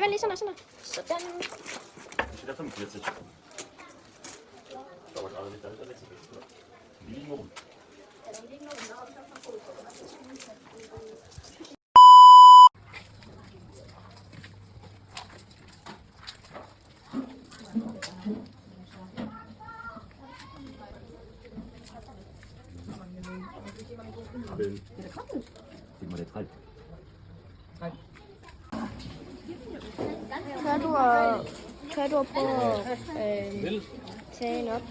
vent lige sådan. Sådan. Steht da 45. Dauert aber nicht, da ist er 46. Die liegen oben. Gib mal den Treib. Tør du at prøve at tage en op?